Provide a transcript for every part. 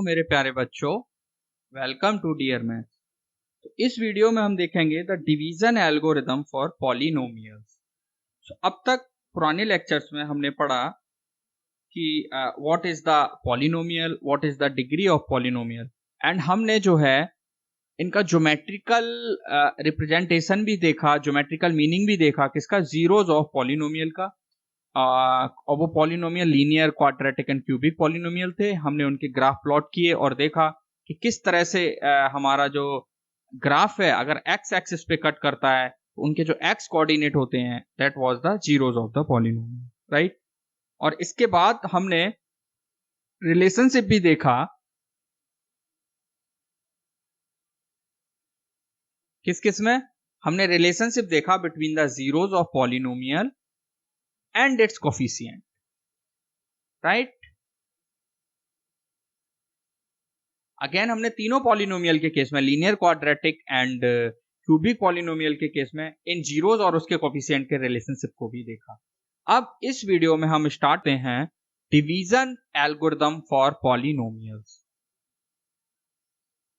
मेरे प्यारे बच्चों, वेलकम टू डियर मैथ्स। तो इस वीडियो में हम देखेंगे the division algorithm for polynomials. अब तक पुराने लेक्चर्स में हमने पढ़ा कि what is the polynomial, what is the degree of polynomial, and हमने जो है इनका ज्योमेट्रिकल रिप्रेजेंटेशन भी देखा, ज्योमेट्रिकल मीनिंग भी देखा किसका, जीरोज ऑफ पॉलिनोमियल का। और वो polynomial linear, quadratic and cubic polynomial थे। हमने उनके ग्राफ प्लॉट किए और देखा कि किस तरह से हमारा जो ग्राफ है अगर एक्स एक्सिस पे कट करता है तो उनके जो एक्स कोऑर्डिनेट होते हैं that was the zeros of the polynomial, right. और इसके बाद हमने रिलेशनशिप भी देखा, किस किस में हमने रिलेशनशिप देखा between the zeros of polynomial and it's coefficient, right. Again हमने तीनों पॉलिनोमियल के केस में, linear, quadratic and cubic polynomial के केस में, इन जीरोज और उसके कोफिशिएंट के रिलेशनशिप को भी देखा। अब इस वीडियो में हम स्टार्ट करते हैं division algorithm for polynomials.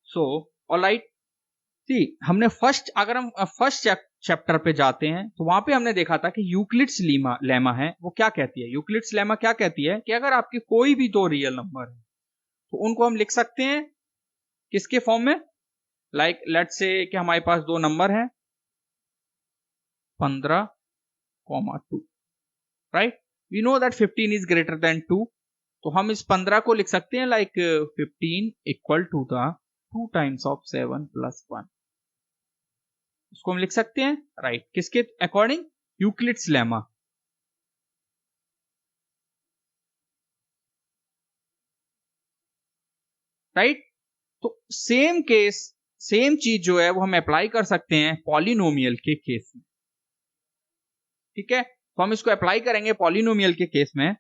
So alright, see हमने अगर हम फर्स्ट चैप्टर पे जाते हैं तो वहां पे हमने देखा था कि यूक्लिड्स लेमा है, वो क्या कहती है। यूक्लिड्स लेमा क्या कहती है कि अगर आपके कोई भी दो रियल नंबर है तो उनको हम लिख सकते हैं किसके फॉर्म में, लाइक लेट्स से कि हमारे पास दो नंबर है 15,2, right. We know that 15 is greater than 2, तो हम इस 15 को लिख सकते हैं like 15 equal to the 2 times of 7 plus 1। इसको हम लिख सकते हैं, राइट, किसके अकॉर्डिंग, यूक्लिड्स लेमा, राइट। तो सेम केस, सेम चीज जो है वो हम अप्लाई कर सकते हैं पॉलिनोमियल के केस में, ठीक है। तो हम इसको अप्लाई करेंगे पॉलिनोमियल के केस में।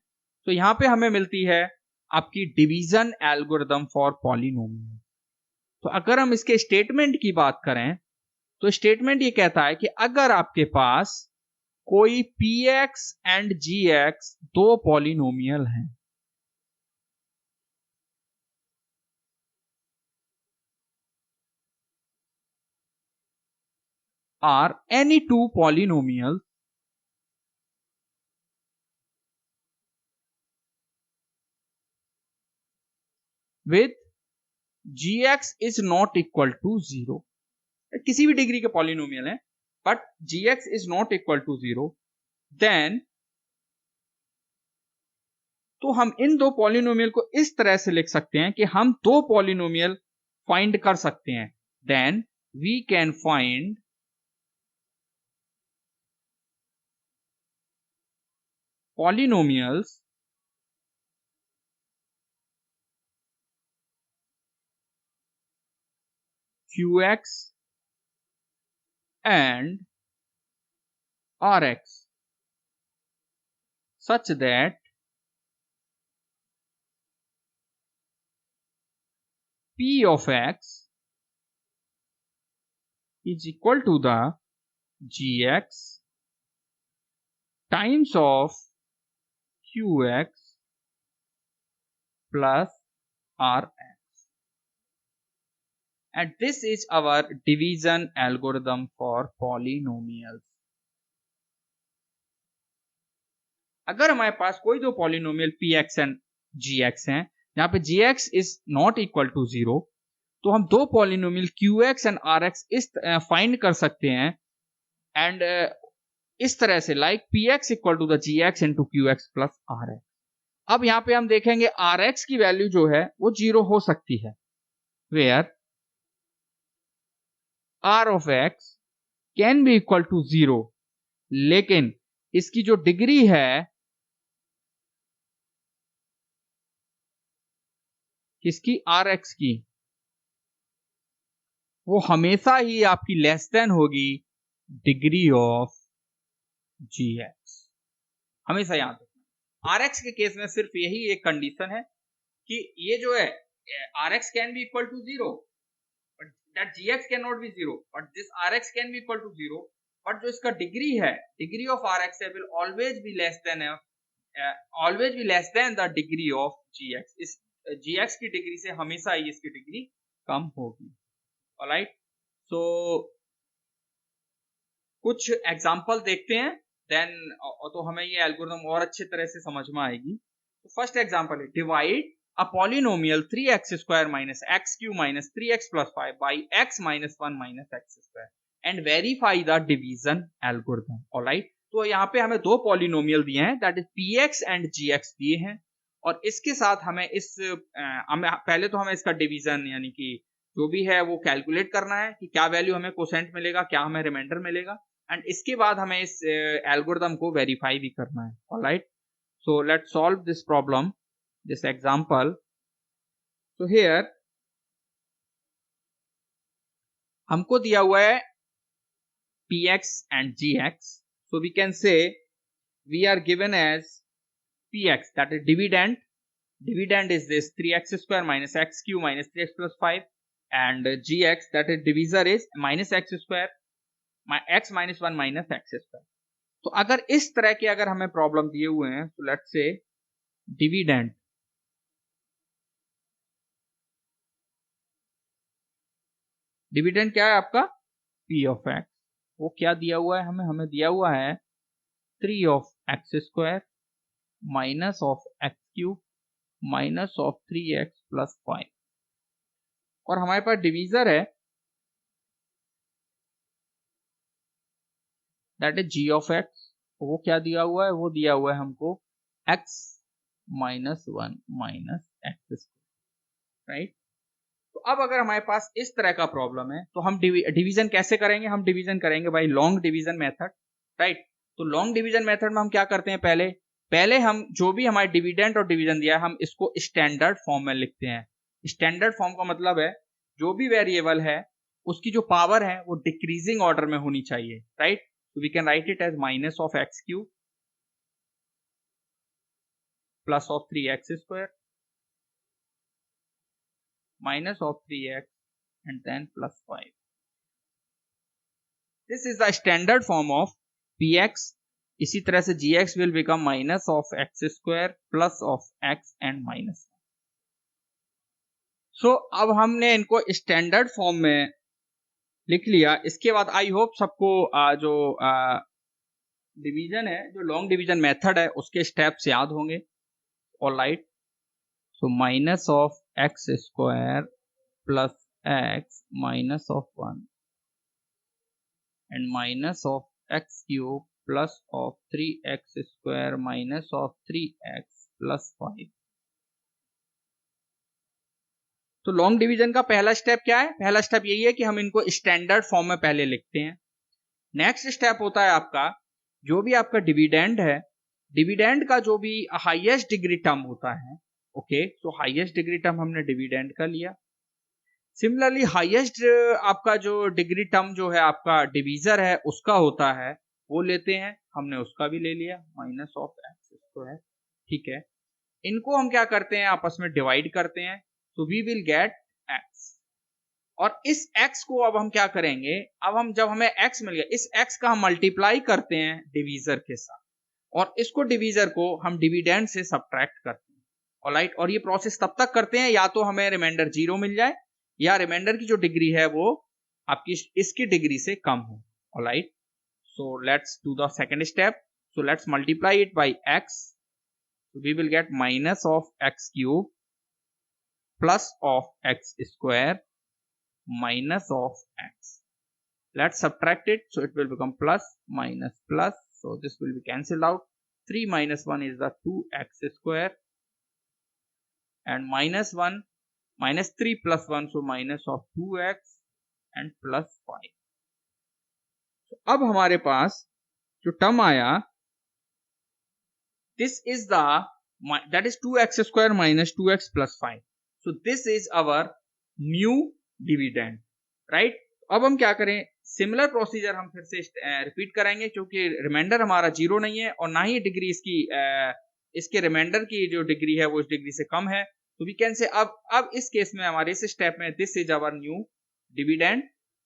तो यहां पे हमें मिलती है आपकी डिवीजन एल्गोरिथम फॉर पॉलिनोमियल। तो अगर हम इसके स्टेटमेंट की बात करें तो स्टेटमेंट ये कहता है कि अगर आपके पास कोई px एंड gx दो पॉलिनोमियल हैं, are any two polynomial with gx is not equal to 0, किसी भी डिग्री के पॉलिनोमियल है but gx is not equal to 0, then तो हम इन दो पॉलिनोमियल को इस तरह से लिख सकते हैं कि हम दो पॉलिनोमियल फाइंड कर सकते हैं। Then we can find polynomials qx and rx such that p of x is equal to the gx times of qx plus rx, and this is our division algorithm for polynomials. अगर हमारे पास कोई दो polynomial px and gx हैं जहां पे gx is not equal to 0, तो हम दो पॉलिनोमियल qx एंड rx इस फाइंड कर सकते हैं एंड इस तरह से like px equal to the gx into qx plus rx। अब यहां पे हम देखेंगे rx की वैल्यू जो है वो 0 हो सकती है, where r of x can be equal to 0, लेकिन इसकी जो डिग्री है किसकी, rx की, वो हमेशा ही आपकी लेस देन होगी डिग्री ऑफ gx, हमेशा याद रखना। rx के केस में सिर्फ यही एक कंडीशन है कि ये जो है rx can be equal to 0 but that gx can not be 0, but this rx can be equal to 0, but जो इसका डिग्री है, डिग्री ऑफ rx है will always be less than the degree of gx। इस gx की degree से हमेशा ही इसकी degree कम होगी। ऑलराइट, सो कुछ एग्जांपल देखते हैं, देन तो हमें ये एल्गोरिथम और अच्छी तरह से समझ में आएगी। तो फर्स्ट एग्जांपल है, divide a polynomial 3x square minus x cube minus 3x plus 5 by x minus 1 minus x square and verify the division algorithm। Alright, तो यहाँ पे हमें दो पॉलिनोमियल दिए हैं, that is px and gx दिए हैं, और इसके साथ हमें पहले तो हमें इसका डिवीजन यानी कि जो भी है वो कैलकुलेट करना है कि क्या वैल्यू हमें कोसेंट मिलेगा, क्या हमें रिमाइंडर मिलेगा, एंड इसके बाद हमें इस एल्गोरिथम को वेरीफाई भी करना है। Alright, so let's solve this problem, this example। so here हमको दिया हुआ है px and gx, so we can say we are given as px, that is dividend is this 3x square minus x cube minus 3x plus 5, and gx, that is divisor is minus x square x minus 1 minus x square। तो अगर इस तरह के अगर हमें problem दिए हुए हैं, तो लेट्स से डिविडेंड क्या है आपका p ऑफ x, वो क्या दिया हुआ है हमें दिया हुआ है 3 of x square minus of x cube minus of 3x plus 5, और हमारे पास डिवीजर है that is g of x, वो क्या दिया हुआ है, वो दिया हुआ है हमको x minus 1 minus x square. Right, तो अब अगर हमारे पास इस तरह का प्रॉब्लम है तो हम डिवीजन कैसे करेंगे, हम डिवीजन करेंगे by long division method. Right, तो लॉन्ग डिवीजन मेथड में हम क्या करते हैं, पहले हम जो भी हमारे डिविडेंड और डिवीजन दिया है हम इसको स्टैंडर्ड फॉर्म में लिखते हैं। स्टैंडर्ड फॉर्म का मतलब है जो भी वेरिएबल है उसकी जो पावर है वो डिक्रीजिंग ऑर्डर में होनी चाहिए। राइट, तो we can write it as minus of x cube plus of 3x square minus of 3x and then plus 5. This is the standard form of px। इसी तरह से gx will become minus of x square plus of x and minus। so अब हमने इनको standard form में लिख लिया। इसके बाद आई होप सबको जो डिवीजन है, जो लॉन्ग डिवीजन मेथड है उसके स्टेप्स याद होंगे। Alright, so minus of x square plus x minus of 1 and minus of x cube plus of 3x square minus of 3x plus 5। तो लॉन्ग डिवीजन का पहला स्टेप क्या है, पहला स्टेप यही है कि हम इनको स्टैंडर्ड फॉर्म में पहले लिखते हैं। नेक्स्ट स्टेप होता है आपका जो भी आपका डिविडेंड है, डिविडेंड का जो भी हाईएस्ट डिग्री टर्म होता है, ओके, तो हाईएस्ट डिग्री टर्म हमने डिविडेंड का लिया। सिमिलरली हाईएस्ट आपका जो डिग्री टर्म जो है आपका डिवीजर है उसका होता है, वो लेते हैं, हमने उसका भी ले लिया माइनस ऑफ एक्स स्क्वायर। ठीक है, इनको हम क्या करते हैं आपस में डिवाइड करते हैं, तो वी विल गेट एक्स, और इस x को अब हम क्या करेंगे, अब हम जब हमें x मिल गया इस x का हम मल्टीप्लाई करते हैं डिवीजर के साथ, और इसको डिवीजर को हम डिविडेंड से सब्ट्रैक्ट करते हैं। ऑलराइट, और ये प्रोसेस तब तक करते हैं या तो हमें रिमाइंडर 0 मिल जाए या रिमाइंडर की जो डिग्री है वो आपकी इसकी डिग्री से कम हो। Alright, so let's do the second step. So let's multiply it by x, so we will get minus of x cube plus of x square minus of x। let's subtract it, so it will become plus minus plus, so this will be cancelled out। 3 minus 1 is the 2x square and minus 1 minus 3 plus 1, so minus of 2x and plus 5। so अब हमारे पास जो term आया this is the that is 2x square minus 2x plus 5, so this is our new dividend। right, अब हम क्या करें, similar procedure हम फिर से रिपीट करेंगे, क्योंकि रिमाइंडर हमारा 0 नहीं है और ना ही डिग्री इसकी इसके रिमाइंडर की जो डिग्री है वो इस डिग्री से कम है, तो वी कैन से अब इस केस में हमारे इस स्टेप में this is our new dividend.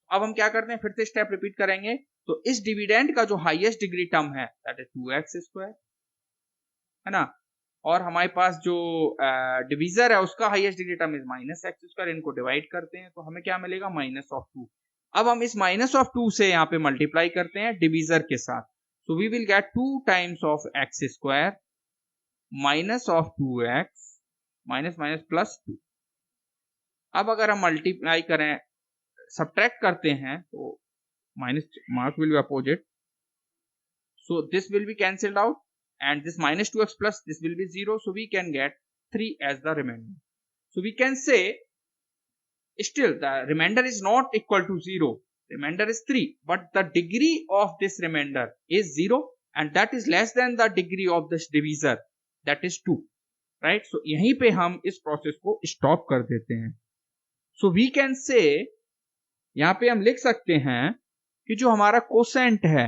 अब हम क्या करते हैं, फिर से स्टेप रिपीट करेंगे, तो इस डिविडेंड का जो हाईएस्ट डिग्री टर्म है दैट इज 2x स्क्वायर, है ना, और हमारे पास जो डिवीजर है उसका highest degree term is minus x square, इनको डिवाइड करते हैं तो हमें क्या मिलेगा माइनस ऑफ 2। अब हम इस माइनस ऑफ 2 से यहाँ पे मल्टीप्लाई करते हैं डिवीजर के साथ, so we will get 2 times of x square minus of 2x minus minus plus 2। अब अगर हम मल्टीप्लाई करें सब्ट्रैक्ट करते हैं तो minus mark will be opposite, so this will be cancelled out and this minus 2x plus this will be 0, so we can get 3 as the remainder. So we can say still the remainder is not equal to 0, remainder is 3, but the degree of this remainder is 0 and that is less than the degree of this divisor, that is 2, right? So यहीं पे हम इस process को stop कर देते हैं। So we can say यहाँ पे हम लिख सकते हैं कि जो हमारा कोसेंट है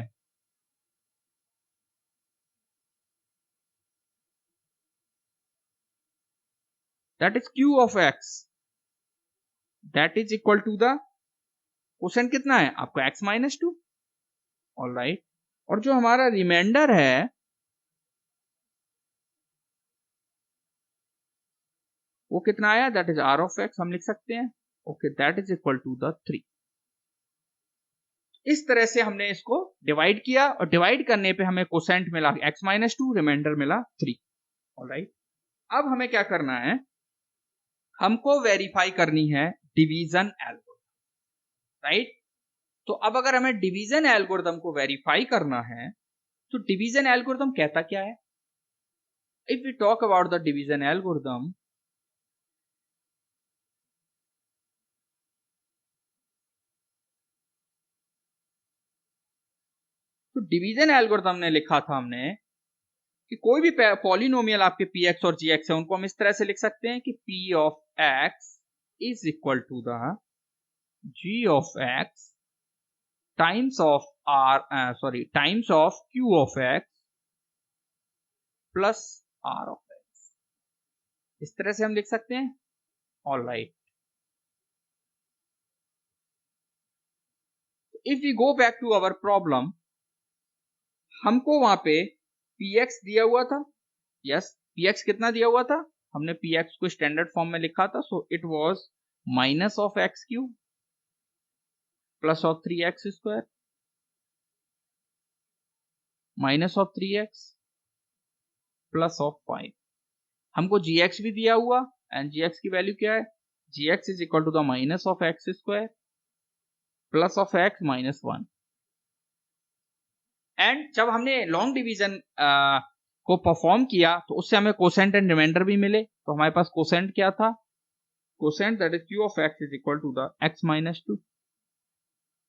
that is q of x that is equal to the quotient कितना है आपका x माइनस 2, ऑलराइट। और जो हमारा रिमाइंडर है वो कितना आया, that is r of x, हम लिख सकते हैं okay that is equal to the 3। इस तरह से हमने इसको डिवाइड किया और डिवाइड करने पे हमें क्वोशेंट मिला x माइनस 2, रिमाइंडर मिला 3, ऑलराइट। अब हमें क्या करना है, हमको वेरीफाई करनी है डिवीजन एल्गोरिथम, राइट। तो अब अगर हमें डिवीजन एल्गोरिथम को वेरीफाई करना है तो डिवीजन एल्गोरिथम कहता क्या है। If we talk about the division algorithm, तो डिवीजन एल्गोरिथम ने लिखा था हमने कि कोई भी पॉलिनोमियल आपके पी एक्स और जी एक्स है उनको हम इस तरह से लिख सकते हैं कि p of x is equal to the g of x times of times of q of x plus r of x, इस तरह से हम लिख सकते हैं, alright. If we go back to our problem, हमको वहां पे px दिया हुआ था, यस px कितना दिया हुआ था, हमने px को स्टैंडर्ड फॉर्म में लिखा था, so it was minus of x cube plus of 3x square minus of 3x plus of 5। हमको gx भी दिया हुआ एंड gx की वैल्यू क्या है, gx is equal to the minus of x square plus of x minus 1। And जब हमने long division को परफॉर्म किया तो उससे हमें कोसेंट एंड रिमाइंडर भी मिले, तो हमारे पास कोसेंट क्या था, quotient that is q of x is equal to the x minus 2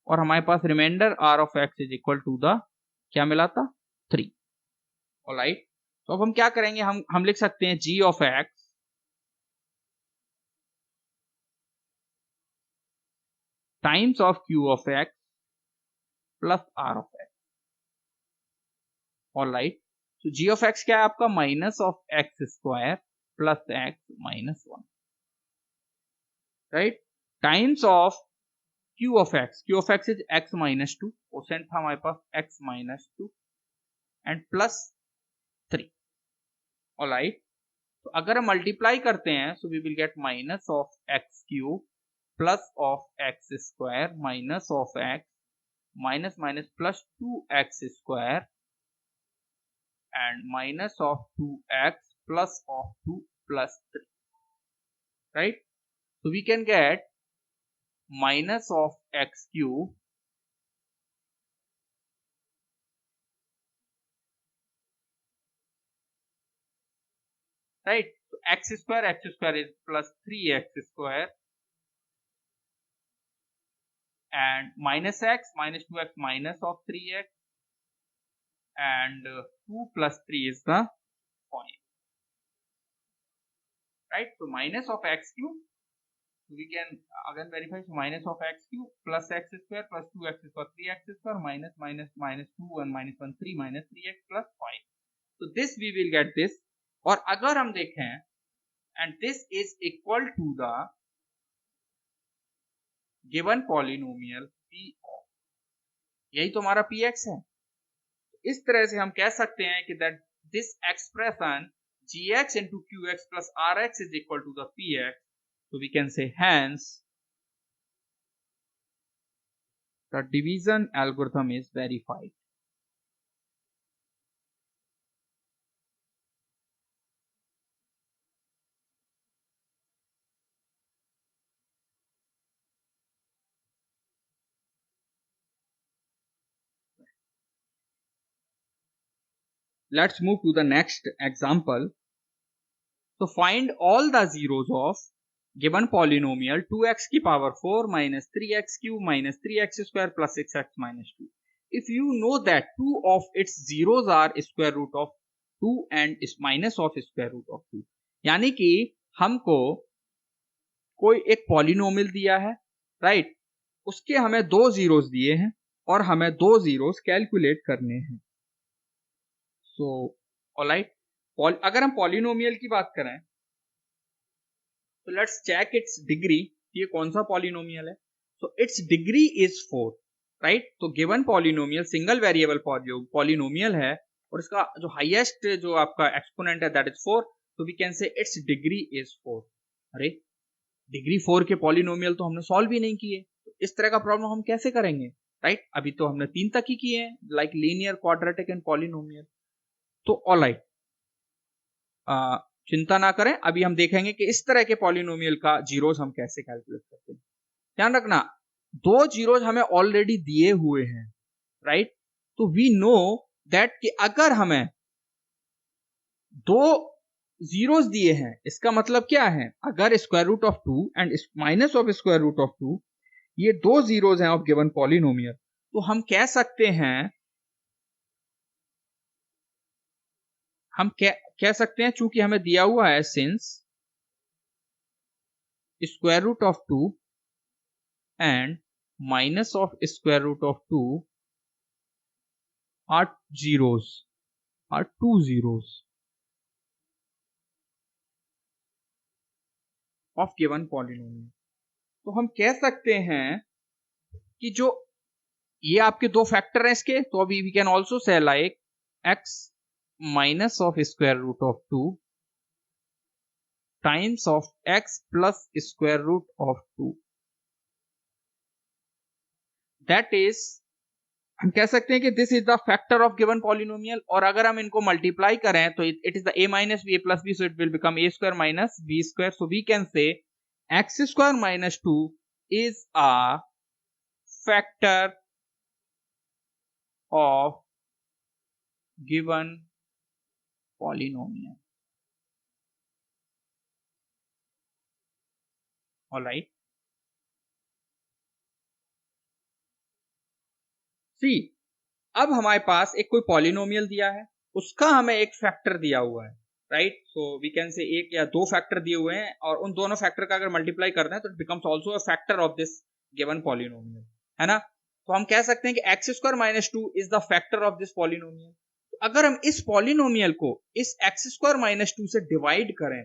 और हमारे पास remainder r of x is equal to the क्या मिला था 3, ऑलराइट। तो अब हम क्या करेंगे, हम लिख सकते हैं g of x times of q of x plus r of x, alright. तो g ऑफ x क्या है आपका minus of x square plus x minus 1, right, times of q of x is x minus 2, quotient था हमारे पास x minus 2 and plus 3, alright. तो अगर हम मल्टीप्लाई करते हैं so we will get minus of x cube plus of x square minus of x minus minus plus 2x square and minus of 2x plus of 2 plus 3, right. So we can get minus of x cube right. So x square is plus 3x square and minus x minus 2x minus of 3x and 2 plus 3 is the point, right. So minus of x cube, so we can again verify, so minus of x cube plus x square plus 2x square 3x square minus minus minus 2 and minus 1 3 minus 3x plus 5, so this we will get this। और अगर हम देखें and this is equal to the given polynomial p of, यही तो हमारा px है। इस तरह से हम कह सकते हैं कि that this expression gx into qx plus rx is equal to the px. So we can say hence the division algorithm is verified. Let's move to the next example. So find all the zeros of given polynomial 2x की power 4 minus 3x cube minus 3x square plus 6x minus 2. If you know that two of its zeros are square root of 2 and is minus of square root of 2, यानी कि हमको कोई एक polynomial दिया है, right, उसके हमें दो जीरोस दिए हैं और हमें दो जीरोस कैलकुलेट करने हैं. सो ऑलराइट, अगर हम पॉलिनोमियल की बात करें तो लेट्स चेक इट्स डिग्री. ये कौन सा पॉलिनोमियल है? So its degree is 4, right. तो given polynomial single variable polynomial है और इसका जो हाईएस्ट जो आपका एक्सपोनेंट है दैट इज 4. तो we can say its degree is 4. अरे डिग्री 4 के पॉलिनोमियल तो हमने सॉल्व ही नहीं किए, तो इस तरह का प्रॉब्लम हम कैसे करेंगे, राइट. अभी तो हमने 3 तक ही किए हैं, like linear, quadratic and polynomial. तो ऑलराइट, चिंता ना करें, अभी हम देखेंगे कि इस तरह के पॉलिनोमियल का जीरोस हम कैसे कैलकुलेट करते हैं. ध्यान रखना, दो जीरोस हमें ऑलरेडी दिए हुए हैं, राइट. तो वी नो दैट कि अगर हमें दो जीरोस दिए हैं, इसका मतलब क्या है, अगर square root of 2 and minus of square root of 2 ये दो जीरोस हैं ऑफ गिवन पॉलिनोमियल, तो हम कह सकते हैं, कह सकते हैं चूंकि हमें दिया हुआ है since square root of 2 and minus of square root of 2 are two zeros of given polynomial. तो हम कह सकते हैं कि जो ये आपके दो फैक्टर हैं इसके, तो अभी we can also say like x minus of square root of 2 times of x plus square root of 2. That is, हम कह सकते हैं कि this is the factor of given polynomial. और अगर हम इनको मल्टीप्लाई करें तो it is the a minus b a plus b, so it will become a square minus b square. So we can say x square minus 2 is a factor of given polynomial. Alright, see अब हमारे पास एक कोई polynomial दिया है, उसका हमें एक factor दिया हुआ है, राइट. सो वी कैन से एक या दो फैक्टर दिए हुए हैं और उन दोनों फैक्टर का अगर मल्टीप्लाई करते हैं तो it becomes also a factor of this given polynomial, है ना. तो हम कह सकते हैं कि x square minus 2 is the factor of this polynomial. तो अगर हम इस पॉलिनोमियल को इस x स्क्वायर माइनस 2 से डिवाइड करें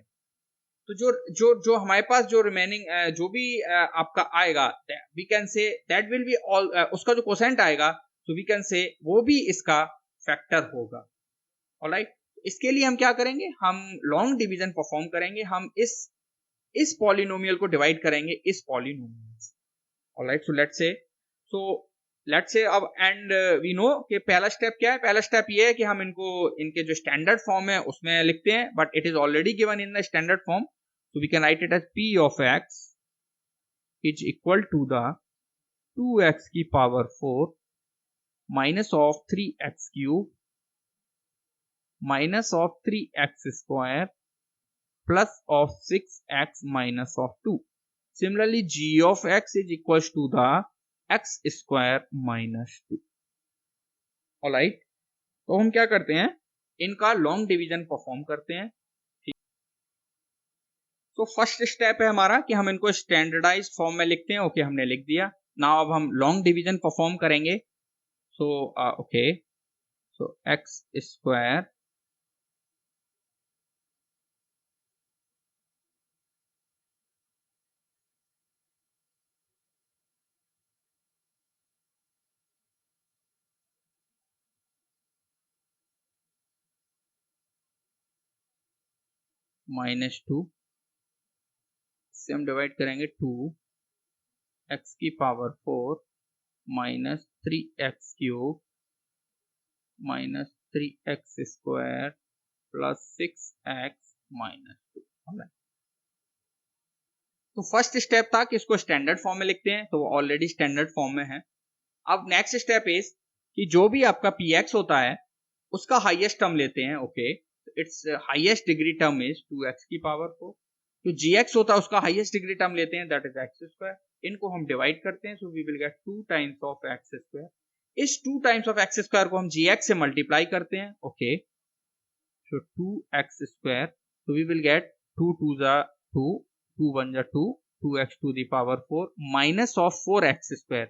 तो जो जो जो हमारे पास जो रिमेनिंग जो भी आपका आएगा, we can say that will be all, उसका जो कोसेंट आएगा, तो वी कैन से वो भी इसका फैक्टर होगा. ऑलराइट, इसके लिए हम क्या करेंगे, हम लॉन्ग डिवीजन परफॉर्म करेंगे, हम इस पॉलिनोमियल को डिवाइड करेंगे इस पॉलिनोमियल से. ऑलराइट, लेट्स से अब एंड वी नो कि पहला स्टेप क्या है. पहला स्टेप ये है कि हम इनको इनके जो स्टैंडर्ड फॉर्म है उसमें लिखते हैं, but it is already given in the standard form. So we can write it as p of x is equal to the 2x की power 4 minus of 3x cube minus of 3x square plus of 6x minus of 2. Similarly, g of x is equal to the x square minus 2. Alright, तो हम क्या करते हैं, इनका long division perform करते हैं. तो फर्स्ट स्टेप है हमारा कि हम इनको स्टैंडर्डाइज फॉर्म में लिखते हैं. ओके, हमने लिख दिया. नाउ अब हम लॉन्ग डिवीजन परफॉर्म करेंगे. सो ओके, सो एक्स स्क्वायर -2, इससे हम डिवाइड करेंगे 2x की power 4 minus 3x cube minus 3x square plus 6x minus 2। तो फर्स्ट स्टेप था कि इसको स्टैंडर्ड फॉर्म में लिखते हैं, तो वो ऑलरेडी स्टैंडर्ड फॉर्म में है। अब नेक्स्ट स्टेप इज कि जो भी आपका px होता है उसका हाईएस्ट टर्म लेते हैं। Okay, it's highest degree term is 2x की पावर 4। जो gx होता है उसका हाईएस्ट डिग्री टर्म लेते हैं, दैट इज x स्क्वायर। इनको हम डिवाइड करते हैं, so we will get 2 times of x square. इस 2 टाइम्स ऑफ x स्क्वायर को हम gx से मल्टीप्लाई करते हैं। Okay, so 2x square, so we will get 2 2 the 2, 2 1 the 2, 2x to the power 4 minus of 4x square,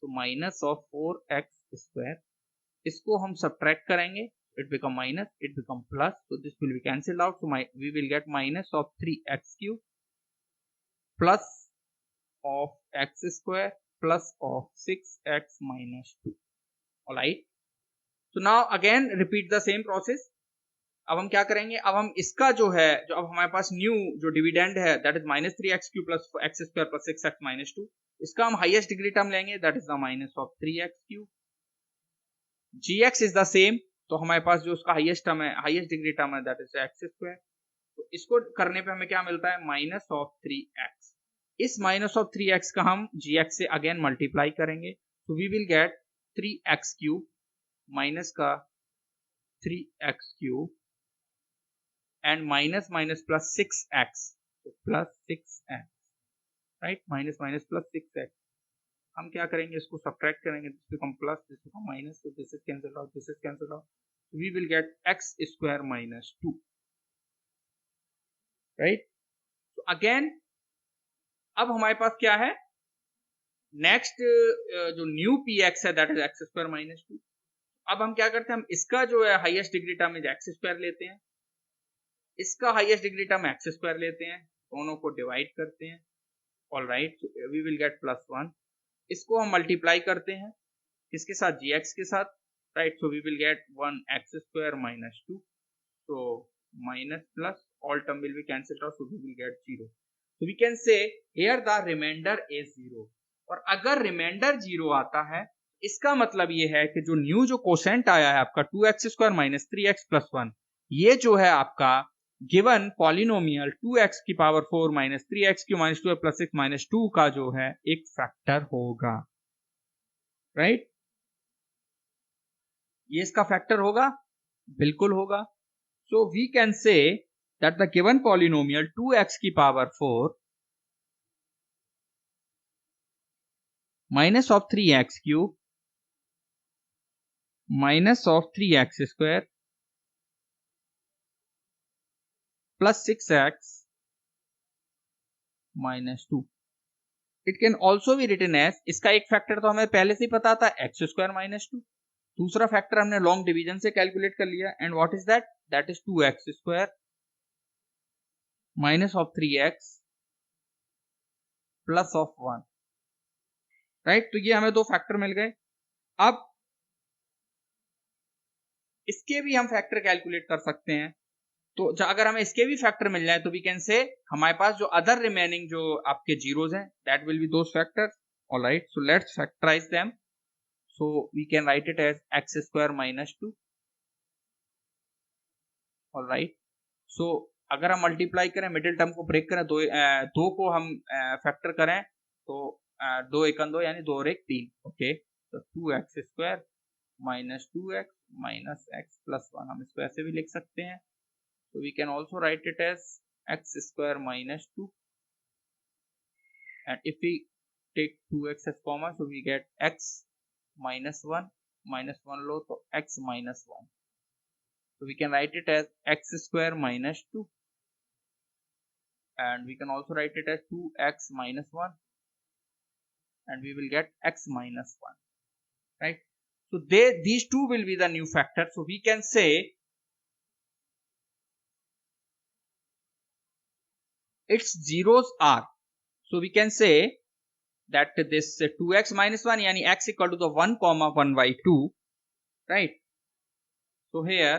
so minus of 4x square, इसको हम subtract करेंगे, it become minus, it become plus, so this will be cancelled out, so we will get minus of 3x cube plus of x square plus of 6x minus 2. Alright, so now again repeat the same process. अब हम क्या करेंगे, अब हम इसका जो है, जो अब हमारे पास न्यू जो डिविडेंड है that is -3x³ plus x square plus 6x minus 2, इसका हम हाईएस्ट डिग्री टर्म लेंगे, that is the minus of 3x³। gx is the same, तो हमारे पास जो उसका हाईएस्ट टर्म है, हाईएस्ट डिग्री टर्म है, दैट इज x स्क्वायर। तो इसको करने पे हमें क्या मिलता है, माइनस ऑफ 3x। इस माइनस ऑफ 3x का हम gx से अगेन मल्टीप्लाई करेंगे, तो we will gate 3x³ minus का 3x³ and minus minus plus 6x, so plus 6x, right, minus minus plus 6x। हम क्या करेंगे, इसको सब्ट्रैक्ट करेंगे, this become plus, this become minus, so this is cancelled out, this is cancelled out, so we will get x square minus 2, right। so again अब हमारे पास क्या है, next जो न्यू px है that is x square minus 2। अब हम क्या करते हैं, हम इसका जो है highest degree term is x square लेते हैं, इसका highest degree term x square लेते हैं, दोनों को डिवाइड करते हैं। Alright, we will get +1। इसको हम मल्टीप्लाई करते हैं किसके साथ, gx के साथ, right. So we will get 1x square minus 2, so minus plus, all term will be cancelled out, so we will get 0। So we can say here the remainder is 0। और अगर reminder 0 आता है, इसका मतलब ये है कि जो न्यू जो कोसेंट आया है आपका 2x square minus 3x plus 1, ये जो है आपका गिवन पॉलिनोमियल 2x की power 4 minus 3x Q minus 2 plus 6 minus 2 का जो है एक फैक्टर होगा, राइट। ये इसका फैक्टर होगा, बिल्कुल होगा। So we can say that the given polynomial 2x की power 4 minus of 3x cube minus of 3x square plus 6x minus 2, it can also be written as, इसका एक फैक्टर तो हमें पहले से ही पता था, x स्क्वायर माइनस 2। दूसरा फैक्टर हमने लॉन्ग डिवीजन से कैलकुलेट कर लिया, and what is that, that is 2x square minus of 3x plus of 1, right. तो ये हमें दो फैक्टर मिल गए। अब इसके भी हम फैक्टर कैलकुलेट कर सकते हैं, तो अगर हमें इसके भी फैक्टर मिल जाए तो वी कैन से हमारे पास जो अदर रिमेनिंग जो आपके जीरोस हैं, that will be those factors. Alright, so let's factorize them. So we can write it as x square minus 2। Alright, so अगर हम मल्टीप्लाई करें, मिडिल टर्म को ब्रेक करें, दो को हम फैक्टर करें, तो 2 एकन 2 यानी 2 और 1 3। ओके, तो 2x square minus 2x minus x plus 1, हम इसको ऐसे भी लिख सकते हैं। So we can also write it as x square minus 2, and if we take 2x as common, so we get x minus 1 लो तो x minus 1, so we can write it as x square minus 2, and we can also write it as 2x minus 1, and we will get x minus 1, right. So these two will be the new factors, so we can say its zeros are, so we can say that this 2x minus 1 yani x equal to the 1 comma 1 by 2, right. So here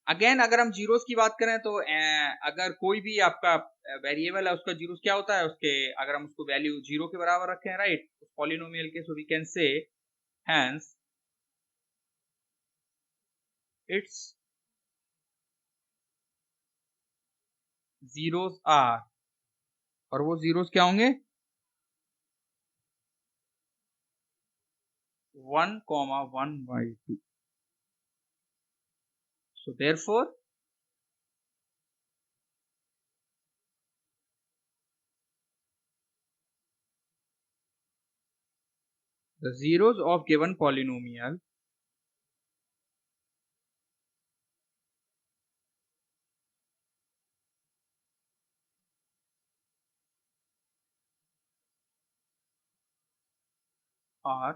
again अगर हम zeros की बात करें तो अगर कोई भी आपका वेरिएबल है उसका जीरोस क्या होता है, उसके अगर हम उसको वैल्यू जीरो के बराबर रखें, राइट, पॉलिनोमियल के, so we can say hence its zeros are, और वो जीरोस क्या होंगे, 1,1/2. So therefore the zeros of given polynomial are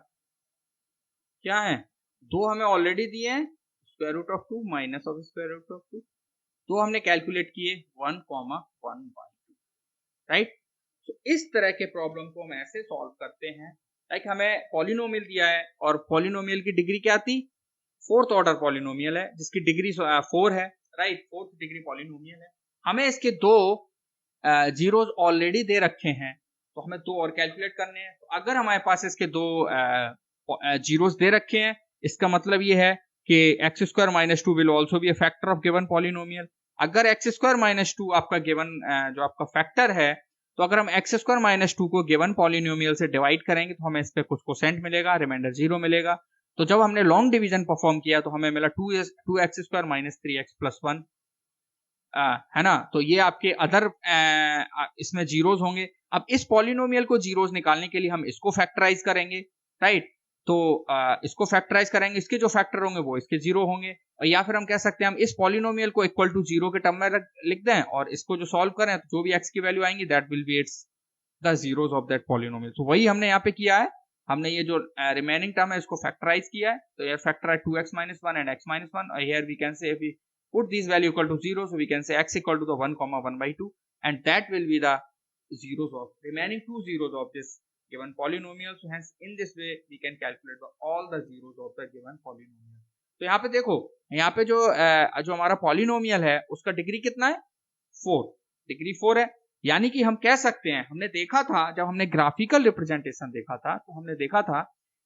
क्या है, दो हमें ऑलरेडी दिए हैं, square root of 2 minus of square root of 2, दो हमने कैलकुलेट किए 1,1/2, राइट। तो इस तरह के प्रॉब्लम को हम ऐसे सॉल्व करते हैं, लाइक हमें पॉलिनोमियल दिया है और पॉलिनोमियल की डिग्री क्या थी, फोर्थ ऑर्डर पॉलिनोमियल है जिसकी डिग्री 4 है, राइट, फोर्थ डिग्री पॉलिनोमियल है। हमें इसके दो जीरोस ऑलरेडी दे रखे हैं, तो हमें दो और कैलकुलेट करने हैं। तो अगर हमारे पास इसके दो जीरोस दे रखे हैं, इसका मतलब ये है कि x square minus 2 will also be a factor of given polynomial. अगर एक्स स्क्वायर माइनस 2 आपका गिवन जो आपका फैक्टर है, तो अगर हम एक्स स्क्वायर माइनस 2 को गिवन पॉलिनोमियल से डिवाइड करेंगे तो हमें इस पे कुछ कोसेंट मिलेगा, रिमाइंडर 0 मिलेगा। तो जब हमने लॉन्ग डिवीजन परफॉर्म किया तो हमें मिला 2x square minus 3x plus 1, है ना। तो ये आपके अदर इसमें जीरोस होंगे। अब इस पॉलिनोमियल को जीरोस निकालने के लिए हम इसको फैक्टराइज करेंगे, राइट। तो इसको फैक्टराइज करेंगे, इसके जो फैक्टर होंगे वो इसके जीरो होंगे, और या फिर हम कह सकते हैं हम इस पॉलिनोमियल को इक्वल टू जीरो के टर्म में लिख दें, और इसको जो सॉल्व करें तो जो भी एक्स की वैल्यू आएंगी that will B it's the zeros of that polynomial. तो वही हमने यहाँ पे किया है, हमने ये जो रिमेनिंग टर्म है इसको फैक्टराइज किया है। तो ये फैक्टर है 2x minus 1 and x minus 1, और here we can say if we put these value equal to 0, so we can say x equal to the 1,1/2, and that will be the zeros of remaining two zeros of this given polynomial. So hence in this way we can calculate all the zeros of the given polynomial. तो यहाँ पे देखो, यहाँ पे जो हमारा polynomial है उसका डिग्री कितना है, 4, डिग्री 4 है। यानी कि हम कह सकते हैं, हमने देखा था जब हमने ग्राफिकल रिप्रेजेंटेशन देखा था तो हमने देखा था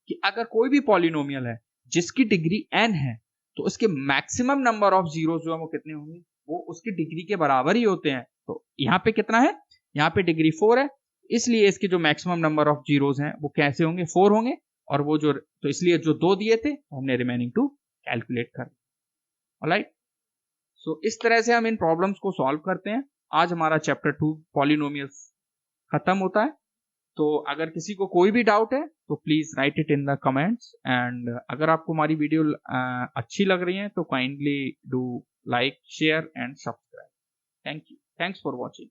कि अगर कोई भी पॉलिनोमियल है जिसकी डिग्री n है, तो उसके मैक्सिमम नंबर ऑफ जीरोस जो है वो कितने होंगे, वो उसकी डिग्री के बराबर ही होते हैं। तो यहाँ पे कितना है, यहाँ पे डिग्री 4 है, इसलिए इसके जो मैक्सिमम नंबर ऑफ जीरोस हैं वो कैसे होंगे, 4 होंगे। और वो जो, तो इसलिए जो दो दिए थे तो हमने रिमेनिंग 2 कैलकुलेट कर, ऑलराइट। सो इस तरह से हम इन प्रॉब्लम्स को सॉल्व करते हैं। आज हमारा चैप्टर 2 पॉलिनोमियल्स खत्म होता है। तो अगर किसी को कोई भी डाउट है तो please right it in the comments, and अगर आपको हमारी वीडियो अच्छी लग रही है तो kindly do like, share and subscribe. Thank you, thanks for watching.